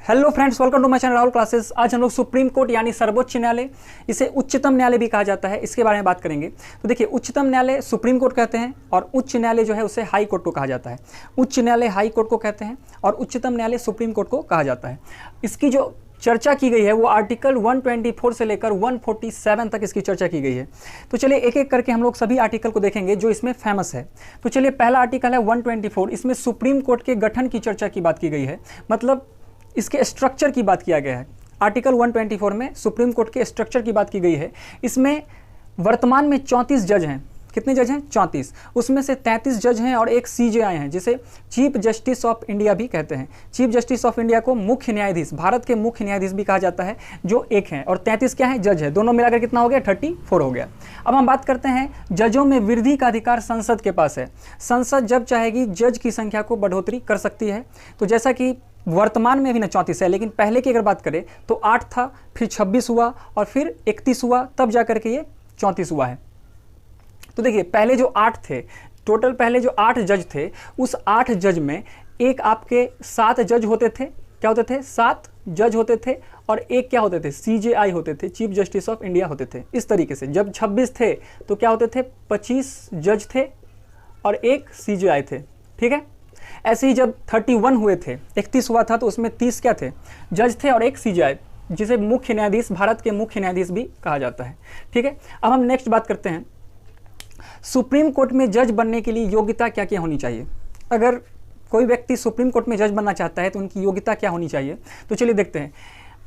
Hello friends, welcome to my channel Rahul classes. आज हम लोग सुप्रीम कोर्ट यानी सर्वोच्च न्यायालय, इसे उच्चतम न्यायालय भी कहा जाता है, इसके बारे में बात करेंगे। तो देखिए, उच्चतम न्यायालय सुप्रीम कोर्ट कहते हैं और उच्च न्यायालय जो है उसे हाई कोर्ट को कहा जाता है। उच्च न्यायालय हाई कोर्ट को कहते हैं और उच्चतम न्यायालय सुप्रीम कोर्ट को कहा जाता है। इसकी जो चर्चा की गई है वो आर्टिकल 124 से लेकर 147 तक इसकी चर्चा की गई है। तो चलिए एक एक करके हम लोग सभी आर्टिकल को देखेंगे जो इसमें फेमस है। तो चलिए, पहला आर्टिकल है 124। इसमें सुप्रीम कोर्ट के गठन की चर्चा की बात की गई है, मतलब इसके स्ट्रक्चर की बात किया गया है। आर्टिकल 124 में सुप्रीम कोर्ट के स्ट्रक्चर की बात की गई है। इसमें वर्तमान में 34 जज हैं। कितने जज हैं? 34। उसमें से 33 जज हैं और एक सीजेआई हैं, जिसे चीफ जस्टिस ऑफ इंडिया भी कहते हैं। चीफ जस्टिस ऑफ इंडिया को मुख्य न्यायाधीश, भारत के मुख्य न्यायाधीश भी कहा जाता है, जो एक हैं, और 33 क्या है? जज है। दोनों मिलाकर कितना हो गया? 34 हो गया। अब हम बात करते हैं, जजों में वृद्धि का अधिकार संसद के पास है। संसद जब चाहेगी जज की संख्या को बढ़ोतरी कर सकती है। तो जैसा कि वर्तमान में भी ना 34 है, लेकिन पहले की अगर बात करें तो 8 था, फिर 26 हुआ और फिर 31 हुआ, तब जाकर के ये 34 हुआ है। तो देखिए, पहले जो 8 थे, टोटल पहले जो 8 जज थे, उस 8 जज में एक आपके 7 जज होते थे। क्या होते थे? 7 जज होते थे और एक क्या होते थे? सीजेआई होते थे, चीफ जस्टिस ऑफ इंडिया होते थे। इस तरीके से जब 26 थे तो क्या होते थे? 25 जज थे और एक सीजेआई थे। ठीक है। ऐसे ही जब 31 हुए थे, 31 हुआ था, तो उसमें 30 क्या थे? जज थे और एक सीजेआई, जिसे मुख्य न्यायाधीश, भारत के मुख्य न्यायाधीश भी कहा जाता है। ठीक है। अब हम नेक्स्ट बात करते हैं, सुप्रीम कोर्ट में जज बनने के लिए योग्यता क्या क्या होनी चाहिए। अगर कोई व्यक्ति सुप्रीम कोर्ट में जज बनना चाहता है तो उनकी योग्यता क्या होनी चाहिए। तो चलिए देखते हैं।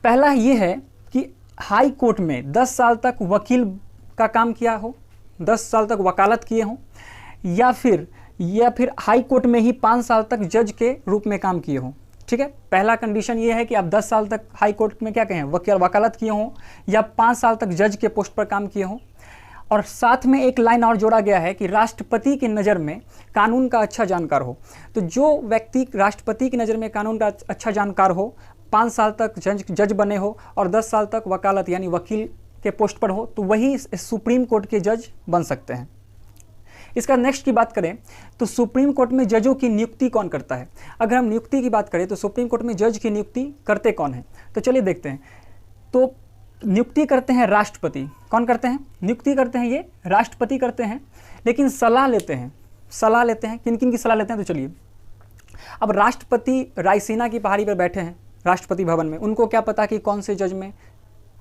पहला ये है कि हाई कोर्ट में 10 साल तक वकील का काम किया हो, 10 साल तक वकालत किए हों, या फिर हाई कोर्ट में ही 5 साल तक जज के रूप में काम किए हों। ठीक है। पहला कंडीशन ये है कि आप 10 साल तक हाई कोर्ट में क्या कहें, वकालत किए हों, या 5 साल तक जज के पोस्ट पर काम किए हों। और साथ में एक लाइन और जोड़ा गया है कि राष्ट्रपति की नज़र में कानून का अच्छा जानकार हो। तो जो व्यक्ति राष्ट्रपति की नज़र में कानून का अच्छा जानकार हो, 5 साल तक जज बने हो और 10 साल तक वकालत यानी वकील के पोस्ट पर हो, तो वही सुप्रीम कोर्ट के जज बन सकते हैं। इसका नेक्स्ट की बात करें तो सुप्रीम कोर्ट में जजों की नियुक्ति कौन करता है। अगर हम नियुक्ति की बात करें तो सुप्रीम कोर्ट में जज की नियुक्ति करते कौन है, तो चलिए देखते हैं। तो नियुक्ति करते हैं राष्ट्रपति। कौन करते हैं? नियुक्ति करते हैं ये राष्ट्रपति करते हैं, लेकिन सलाह लेते हैं। किन किन की सलाह लेते हैं? तो चलिए, अब राष्ट्रपति रायसीना की पहाड़ी पर बैठे हैं राष्ट्रपति भवन में, उनको क्या पता कि कौन से जज में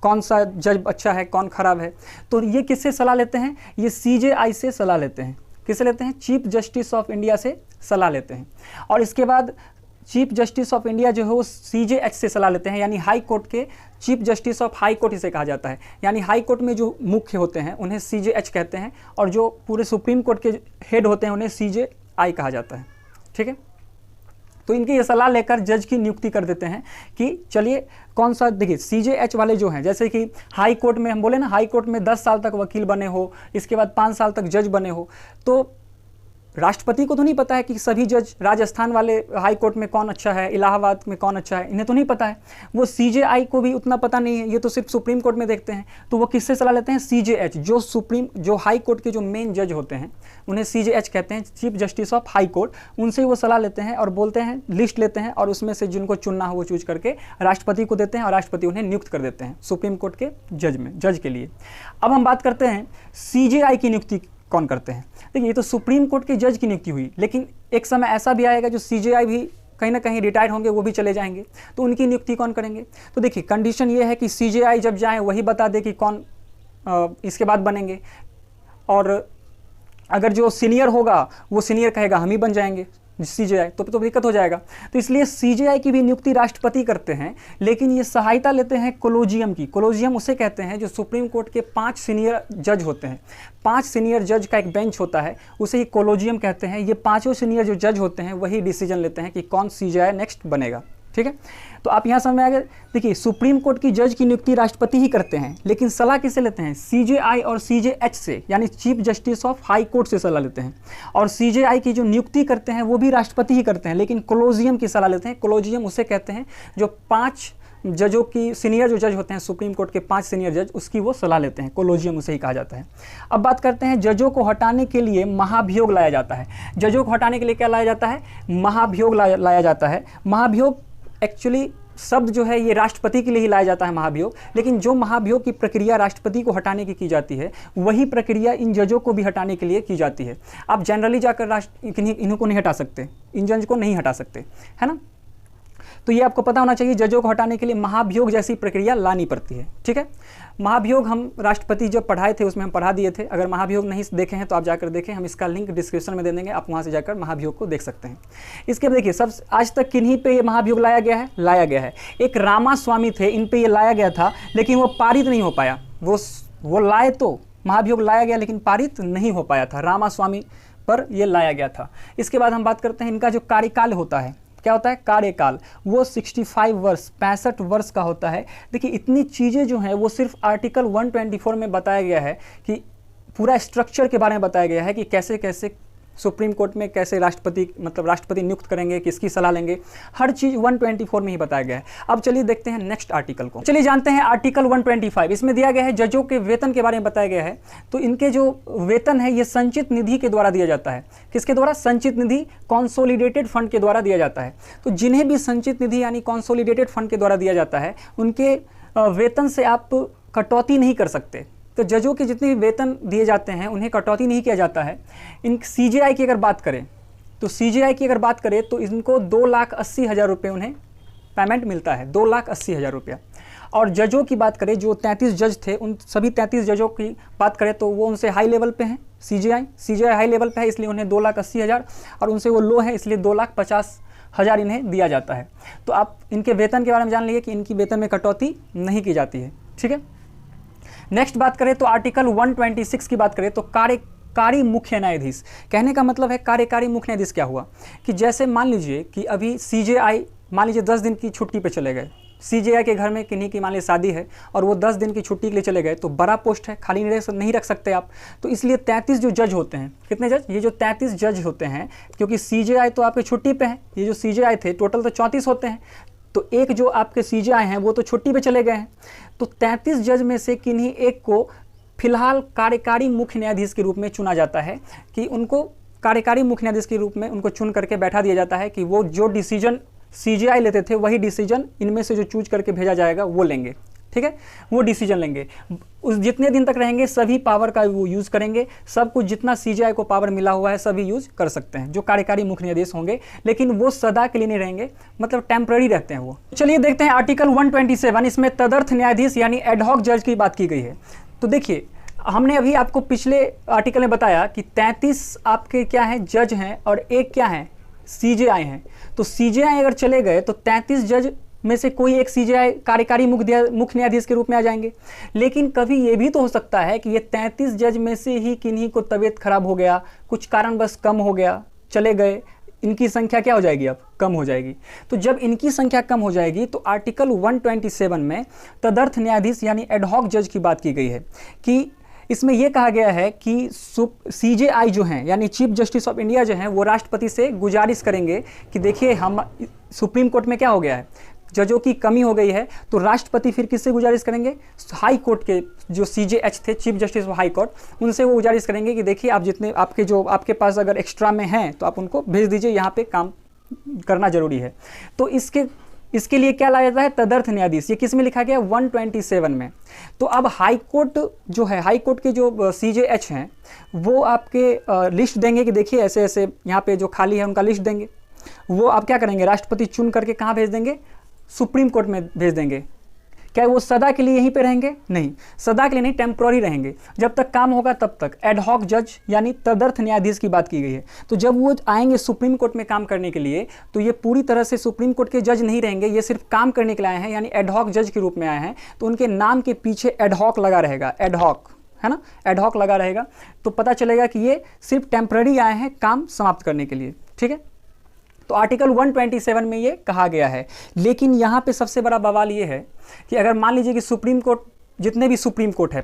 कौन सा जज अच्छा है, कौन खराब है। तो ये किससे सलाह लेते हैं? ये सीजेआई से सलाह लेते हैं। किससे लेते हैं? चीफ जस्टिस ऑफ इंडिया से सलाह लेते हैं। और इसके बाद चीफ जस्टिस ऑफ इंडिया जो है वो सीजेएच से सलाह लेते हैं, यानी हाई कोर्ट के chief justice of high court इसे कहा जाता है। यानी हाई कोर्ट में जो मुख्य होते हैं उन्हें सीजेएच कहते हैं, और जो पूरे सुप्रीम कोर्ट के हेड होते हैं उन्हें सीजेआई कहा जाता है। ठीक है। तो इनकी ये सलाह लेकर जज की नियुक्ति कर देते हैं कि चलिए कौन सा। देखिए, सीजेएच वाले जो हैं, जैसे कि हाई कोर्ट में हम बोले ना, हाई कोर्ट में 10 साल तक वकील बने हो, इसके बाद 5 साल तक जज बने हो, तो राष्ट्रपति को तो नहीं पता है कि सभी जज राजस्थान वाले हाई कोर्ट में कौन अच्छा है, इलाहाबाद में कौन अच्छा है, इन्हें तो नहीं पता है। वो सीजेआई को भी उतना पता नहीं है, ये तो सिर्फ सुप्रीम कोर्ट में देखते हैं। तो वो किससे सलाह लेते हैं? सीजेएच, जो हाई कोर्ट के जो मेन जज होते हैं उन्हें सीजेएच कहते हैं, chief justice of high court. उनसे वो सलाह लेते हैं और बोलते हैं, लिस्ट लेते हैं, और उसमें से जिनको चुनना हो वो चूज करके राष्ट्रपति को देते हैं और राष्ट्रपति उन्हें नियुक्त कर देते हैं सुप्रीम कोर्ट के जज के लिए। अब हम बात करते हैं सीजेआई की नियुक्ति कौन करते हैं। देखिए, ये तो सुप्रीम कोर्ट के जज की नियुक्ति हुई, लेकिन एक समय ऐसा भी आएगा जो सीजेआई भी कहीं ना कहीं रिटायर होंगे, वो भी चले जाएंगे, तो उनकी नियुक्ति कौन करेंगे। तो देखिए, कंडीशन ये है कि सीजेआई जब जाए वही बता दे कि कौन इसके बाद बनेंगे, और अगर जो सीनियर होगा वो सीनियर कहेगा हम ही बन जाएंगे सीजेआई, तो दिक्कत हो जाएगा। तो इसलिए सीजेआई की भी नियुक्ति राष्ट्रपति करते हैं, लेकिन ये सहायता लेते हैं कोलोजियम की। कोलोजियम उसे कहते हैं जो सुप्रीम कोर्ट के 5 सीनियर जज होते हैं। 5 सीनियर जज का एक बेंच होता है, उसे ही कोलोजियम कहते हैं। ये 5 सीनियर जो जज होते हैं वही डिसीजन लेते हैं कि कौन सीजेआई नेक्स्ट बनेगा। ठीक है। तो आप यहाँ समझ में आ गए। देखिए, सुप्रीम कोर्ट की जज की नियुक्ति राष्ट्रपति ही करते हैं, लेकिन सलाह किससे लेते हैं? सीजेआई और सीजेएच से, यानी chief justice of high court से सलाह लेते हैं। और सीजेआई की जो नियुक्ति करते हैं वो भी राष्ट्रपति ही करते हैं, लेकिन कोलोजियम की सलाह लेते हैं। कोलोजियम उसे कहते हैं जो 5 जजों की, सीनियर जो जज होते हैं सुप्रीम कोर्ट के 5 सीनियर जज, उसकी वो सलाह लेते हैं। कोलोजियम उसे ही कहा जाता है। अब बात करते हैं, जजों को हटाने के लिए महाभियोग लाया जाता है। जजों को हटाने के लिए क्या लाया जाता है? महाभियोग लाया जाता है। महाभियोग एक्चुअली शब्द जो है ये राष्ट्रपति के लिए ही लाया जाता है महाभियोग, लेकिन जो महाभियोग की प्रक्रिया राष्ट्रपति को हटाने की जाती है वही प्रक्रिया इन जजों को भी हटाने के लिए की जाती है। आप जनरली जाकर इन्हीं को नहीं हटा सकते, इन जज को नहीं हटा सकते, है ना। तो ये आपको पता होना चाहिए, जजों को हटाने के लिए महाभियोग जैसी प्रक्रिया लानी पड़ती है, ठीक है। महाभियोग हम राष्ट्रपति जब पढ़ाए थे उसमें हम पढ़ा दिए थे, अगर महाभियोग नहीं देखे हैं तो आप जाकर देखें, हम इसका लिंक डिस्क्रिप्शन में दे देंगे, आप वहाँ से जाकर महाभियोग को देख सकते हैं। इसके बाद देखिए सब आज तक किन्हीं पे ये महाभियोग लाया गया है, एक रामास्वामी थे, इन पे ये लाया गया था लेकिन वो पारित नहीं हो पाया। वो लाए तो महाभियोग लाया गया लेकिन पारित नहीं हो पाया था, रामास्वामी पर ये लाया गया था। इसके बाद हम बात करते हैं इनका जो कार्यकाल होता है, क्या होता है कार्यकाल, वो 65 वर्ष का होता है। देखिए इतनी चीज़ें जो हैं वो सिर्फ आर्टिकल 124 में बताया गया है कि पूरा स्ट्रक्चर के बारे में बताया गया है कि कैसे कैसे सुप्रीम कोर्ट में कैसे राष्ट्रपति नियुक्त करेंगे, किसकी सलाह लेंगे, हर चीज़ 124 में ही बताया गया है। अब चलिए देखते हैं नेक्स्ट आर्टिकल को। चलिए जानते हैं आर्टिकल 125, इसमें दिया गया है जजों के वेतन के बारे में बताया गया है। तो इनके जो वेतन है ये संचित निधि के द्वारा दिया जाता है। किसके द्वारा? संचित निधि, कॉन्सोलिडेटेड फंड के द्वारा दिया जाता है। तो जिन्हें भी संचित निधि यानी कॉन्सोलिडेटेड फंड के द्वारा दिया जाता है उनके वेतन से आप कटौती नहीं कर सकते। तो जजों के जितने भी वेतन दिए जाते हैं उन्हें कटौती नहीं किया जाता है। इन सीजेआई की अगर बात करें तो इनको 2,80,000 रुपये उन्हें पेमेंट मिलता है, 2,80,000 रुपया। और जजों की बात करें, जो 33 जज थे उन सभी 33 जजों की बात करें तो वो उनसे हाई लेवल पे हैं। सीजेआई हाई लेवल पे है इसलिए उन्हें 2,80,000, और उनसे वो लो है इसलिए 2,50,000 इन्हें दिया जाता है। तो आप इनके वेतन के बारे में जान लीजिए कि इनकी वेतन में कटौती नहीं की जाती है, ठीक है। नेक्स्ट बात करें तो आर्टिकल 126 की बात करें तो कार्यकारी मुख्य न्यायाधीश, कहने का मतलब है कार्यकारी मुख्य न्यायाधीश क्या हुआ कि जैसे मान लीजिए कि अभी सीजेआई मान लीजिए 10 दिन की छुट्टी पे चले गए, सीजेआई के घर में किन्हीं की मान लीजिए शादी है और वो 10 दिन की छुट्टी के लिए चले गए, तो बड़ा पोस्ट है, खाली नहीं रख सकते आप। तो इसलिए 33 जो जज होते हैं, कितने जज? ये जो 33 जज होते हैं, क्योंकि सीजेआई तो आपके छुट्टी पे है, ये जो सीजेआई थे टोटल तो 34 होते हैं, तो एक जो आपके सीजेआई हैं वो तो छुट्टी पे चले गए हैं। तो 33 जज में से किन्हीं एक को फिलहाल कार्यकारी मुख्य न्यायाधीश के रूप में चुना जाता है, कि उनको कार्यकारी मुख्य न्यायाधीश के रूप में उनको चुन करके बैठा दिया जाता है कि वो जो डिसीजन सीजेआई लेते थे वही डिसीजन इनमें से जो चूज करके भेजा जाएगा वो लेंगे, ठीक है, वो डिसीजन लेंगे। उस जितने दिन तक रहेंगे सभी पावर का वो यूज़ करेंगे, सब कुछ जितना सीजेआई को पावर मिला हुआ है सभी यूज़ कर सकते हैं जो कार्यकारी मुख्य न्यायाधीश होंगे, लेकिन वो सदा के लिए नहीं रहेंगे, मतलब टेम्पररी रहते हैं वो। चलिए देखते हैं आर्टिकल 127, इसमें तदर्थ न्यायाधीश यानी एडहॉक जज की बात की गई है। तो देखिए हमने अभी आपको पिछले आर्टिकल में बताया कि 33 आपके क्या हैं जज हैं और एक क्या है सीजेआई हैं। तो सीजेआई अगर चले गए तो 33 जज में से कोई एक सीजेआई कार्यकारी मुख्य न्यायाधीश के रूप में आ जाएंगे। लेकिन कभी ये भी तो हो सकता है कि ये 33 जज में से ही किन्हीं को तबीयत खराब हो गया, कुछ कारणवश कम हो गया, चले गए, इनकी संख्या क्या हो जाएगी? अब कम हो जाएगी। तो जब इनकी संख्या कम हो जाएगी तो आर्टिकल 127 में तदर्थ न्यायाधीश यानी एडहॉक जज की बात की गई है कि इसमें यह कहा गया है कि सीजेआई जो हैं यानी चीफ जस्टिस ऑफ इंडिया जो हैं वो राष्ट्रपति से गुजारिश करेंगे कि देखिए हम सुप्रीम कोर्ट में क्या हो गया है, जजों की कमी हो गई है, तो राष्ट्रपति फिर किससे गुजारिश करेंगे? हाई कोर्ट के जो सीजेएच थे, chief justice of high court, उनसे वो गुजारिश करेंगे कि देखिए आप जितने आपके पास अगर एक्स्ट्रा में हैं तो आप उनको भेज दीजिए, यहाँ पे काम करना जरूरी है। तो इसके लिए क्या लाया जाता है? तदर्थ न्यायाधीश। ये किस में लिखा गया? 127 में। तो अब हाई कोर्ट जो है, हाई कोर्ट के जो सीजेएच हैं वो आपके लिस्ट देंगे कि देखिए ऐसे ऐसे यहाँ पे जो खाली है उनका लिस्ट देंगे। वो आप क्या करेंगे? राष्ट्रपति चुन करके कहाँ भेज देंगे? सुप्रीम कोर्ट में भेज देंगे। क्या वो सदा के लिए यहीं पे रहेंगे? नहीं, सदा के लिए नहीं, टेम्प्रोरी रहेंगे, जब तक काम होगा तब तक। एडहॉक जज यानी तदर्थ न्यायाधीश की बात की गई है। तो जब वो आएंगे सुप्रीम कोर्ट में काम करने के लिए तो ये पूरी तरह से सुप्रीम कोर्ट के जज नहीं रहेंगे, ये सिर्फ काम करने के लिए आए हैं, यानी एडहॉक जज के रूप में आए हैं। तो उनके नाम के पीछे एडहॉक लगा रहेगा, एडहॉक, है ना, एडहॉक लगा रहेगा, तो पता चलेगा कि ये सिर्फ टेम्प्रेरी आए हैं काम समाप्त करने के लिए, ठीक है। तो आर्टिकल 127 में ये कहा गया है। लेकिन यहाँ पे सबसे बड़ा बवाल ये है कि अगर मान लीजिए कि सुप्रीम कोर्ट, जितने भी सुप्रीम कोर्ट है,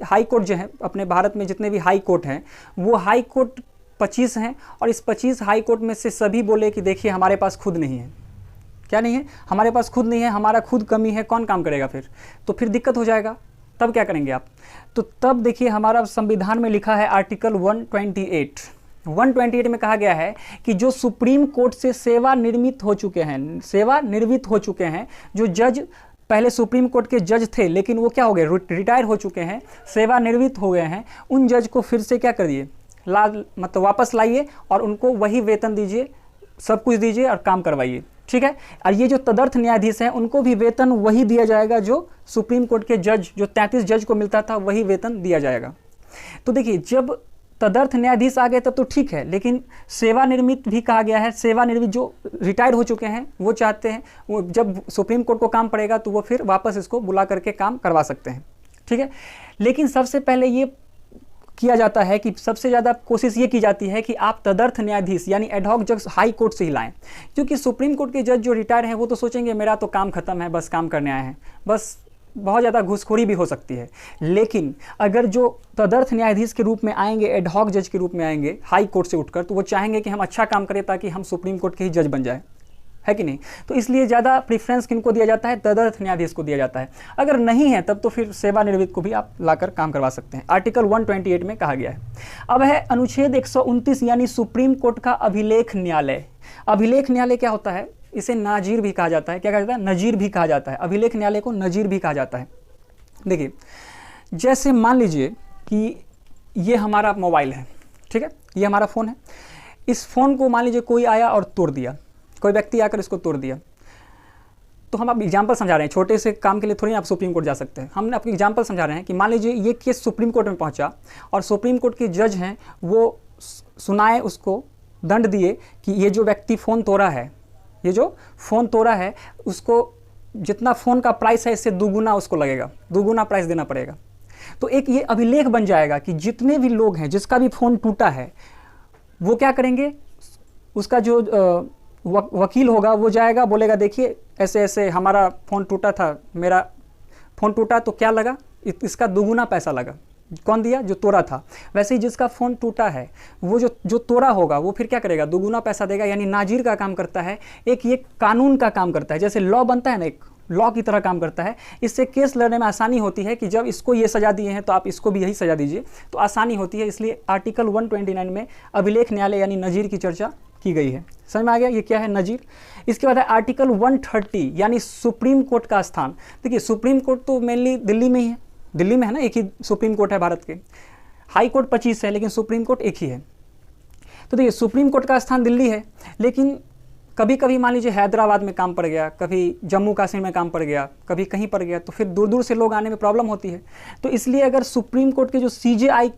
हाई कोर्ट जो है अपने भारत में, जितने भी हाई कोर्ट हैं वो हाई कोर्ट 25 हैं, और इस 25 हाई कोर्ट में से सभी बोले कि देखिए हमारे पास खुद नहीं है। क्या नहीं है? हमारे पास खुद नहीं है, हमारा खुद कमी है, कौन काम करेगा फिर? तो फिर दिक्कत हो जाएगा। तब क्या करेंगे आप? तो तब देखिए हमारा संविधान में लिखा है आर्टिकल 128, 128 में कहा गया है कि जो सुप्रीम कोर्ट से सेवानिवृत्त हो चुके हैं, जो जज पहले सुप्रीम कोर्ट के जज थे लेकिन वो क्या हो गए, रिटायर हो चुके हैं, सेवानिवृत्त हो गए हैं, उन जज को फिर से क्या करिए, मतलब वापस लाइए और उनको वही वेतन दीजिए, सब कुछ दीजिए और काम करवाइए, ठीक है। और ये जो तदर्थ न्यायाधीश हैं उनको भी वेतन वही दिया जाएगा जो सुप्रीम कोर्ट के जज, जो 33 जज को मिलता था, वही वेतन दिया जाएगा। तो देखिए, जब तदर्थ न्यायाधीश आ गए तब तो ठीक है, लेकिन सेवानिवृत्त भी कहा गया है, सेवानिवृत्त जो रिटायर हो चुके हैं वो चाहते हैं, वो जब सुप्रीम कोर्ट को काम पड़ेगा तो वो फिर वापस इसको बुला करके काम करवा सकते हैं, ठीक है। लेकिन सबसे पहले ये किया जाता है कि सबसे ज़्यादा कोशिश ये की जाती है कि आप तदर्थ न्यायाधीश यानी एडहॉक जज हाई कोर्ट से ही लाएं, क्योंकि सुप्रीम कोर्ट के जज जो रिटायर हैं वो तो सोचेंगे मेरा तो काम खत्म है, बस काम करने आए हैं, बस बहुत ज़्यादा घूसखोरी भी हो सकती है। लेकिन अगर जो तदर्थ न्यायाधीश के रूप में आएंगे, एडहॉक जज के रूप में आएंगे हाई कोर्ट से उठकर, तो वो चाहेंगे कि हम अच्छा काम करें ताकि हम सुप्रीम कोर्ट के ही जज बन जाए, है कि नहीं। तो इसलिए ज़्यादा प्रेफरेंस किनको दिया जाता है, तदर्थ न्यायाधीश को दिया जाता है। अगर नहीं है तब तो फिर सेवानिवृत्त को भी आप लाकर काम करवा सकते हैं, आर्टिकल 128 में कहा गया है। अब है अनुच्छेद 129 यानी सुप्रीम कोर्ट का अभिलेख न्यायालय। अभिलेख न्यायालय क्या होता है, इसे नाजीर भी कहा जाता है, क्या कहा जाता है, नजीर भी कहा जाता है, अभिलेख न्यायालय को नजीर भी कहा जाता है। देखिए, जैसे मान लीजिए कि ये हमारा मोबाइल है, ठीक है, ये हमारा फ़ोन है, इस फ़ोन को मान लीजिए कोई आया और तोड़ दिया, कोई व्यक्ति आकर इसको तोड़ दिया, तो हम आप एग्जाम्पल समझा रहे हैं, छोटे से काम के लिए थोड़ी आप सुप्रीम कोर्ट जा सकते हैं, हमने आपको एग्जाम्पल समझा रहे हैं कि मान लीजिए ये केस सुप्रीम कोर्ट में पहुंचा और सुप्रीम कोर्ट के जज हैं वो सुनाए, उसको दंड दिए कि ये जो व्यक्ति फ़ोन तोड़ा है, ये जो फ़ोन तोड़ा है उसको जितना फ़ोन का प्राइस है इससे दुगुना उसको लगेगा, दुगुना प्राइस देना पड़ेगा। तो एक ये अभिलेख बन जाएगा कि जितने भी लोग हैं जिसका भी फ़ोन टूटा है वो क्या करेंगे, उसका जो वकील होगा वो जाएगा, बोलेगा देखिए ऐसे ऐसे हमारा फ़ोन टूटा था, मेरा फ़ोन टूटा तो क्या लगा, इसका दुगुना पैसा लगा। कौन दिया, जो तोड़ा था। वैसे ही जिसका फ़ोन टूटा है वो जो तोड़ा होगा वो फिर क्या करेगा, दुगुना पैसा देगा। यानी नाजीर का काम करता है, एक ये कानून का काम करता है, जैसे लॉ बनता है ना, एक लॉ की तरह काम करता है। इससे केस लड़ने में आसानी होती है कि जब इसको ये सज़ा दिए हैं तो आप इसको भी यही सज़ा दीजिए, तो आसानी होती है। इसलिए आर्टिकल 129 में अभिलेख न्यायालय यानी नजीर की चर्चा की गई है। समझ में आ गया ये क्या है, नजीर। इसके बाद है आर्टिकल 130 यानी सुप्रीम कोर्ट का स्थान। देखिए, सुप्रीम कोर्ट तो मेनली दिल्ली में ही है, दिल्ली में है ना, एक ही सुप्रीम कोर्ट है भारत के। हाई कोर्ट 25 है लेकिन सुप्रीम कोर्ट एक ही है। तो देखिए, सुप्रीम कोर्ट का स्थान दिल्ली है, लेकिन कभी कभी मान लीजिए हैदराबाद में काम पड़ गया, कभी जम्मू कश्मीर में काम पड़ गया, कभी कहीं पड़ गया, तो फिर दूर दूर से लोग आने में प्रॉब्लम होती है। तो इसलिए अगर सुप्रीम कोर्ट के जो CJI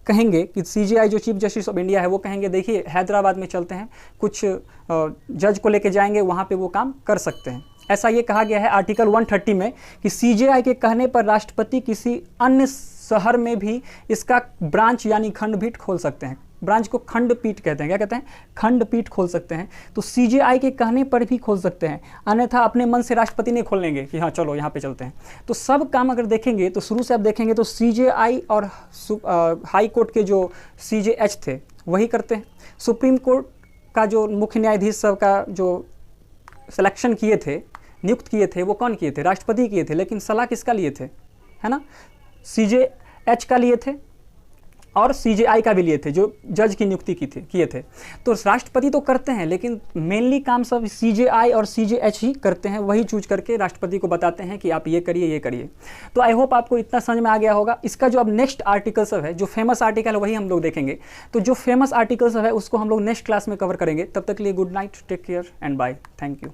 कहेंगे कि CJI जो चीफ जस्टिस ऑफ इंडिया है वो कहेंगे देखिए हैदराबाद में चलते हैं, कुछ जज को लेके जाएंगे, वहाँ पे वो काम कर सकते हैं। ऐसा ये कहा गया है आर्टिकल 130 में कि CJI के कहने पर राष्ट्रपति किसी अन्य शहर में भी इसका ब्रांच यानी खंडपीठ खोल सकते हैं। ब्रांच को खंडपीठ कहते हैं, क्या कहते हैं, खंडपीठ खोल सकते हैं। तो CJI के कहने पर भी खोल सकते हैं, अन्यथा अपने मन से राष्ट्रपति नहीं खोल लेंगे कि हाँ चलो यहाँ पे चलते हैं। तो सब काम अगर देखेंगे तो शुरू से आप देखेंगे तो CJI और हाई कोर्ट के जो CJH थे वही करते हैं। सुप्रीम कोर्ट का जो मुख्य न्यायाधीश सब का जो सिलेक्शन किए थे, नियुक्त किए थे, वो कौन किए थे, राष्ट्रपति किए थे। लेकिन सलाह किसका लिए थे, है ना, CJH का लिए थे और CJI का भी लिए थे, जो जज की नियुक्ति किए थे। तो राष्ट्रपति तो करते हैं लेकिन मेनली काम सब CJI और CJH ही करते हैं, वही चूज करके राष्ट्रपति को बताते हैं कि आप ये करिए ये करिए। तो आई होप आपको इतना समझ में आ गया होगा। इसका जो अब नेक्स्ट आर्टिकल सब है, जो फेमस आर्टिकल है वही हम लोग देखेंगे। तो जो फेमस आर्टिकल सब है उसको हम लोग नेक्स्ट क्लास में कवर करेंगे। तब तक के लिए good night, take care and bye, thank you.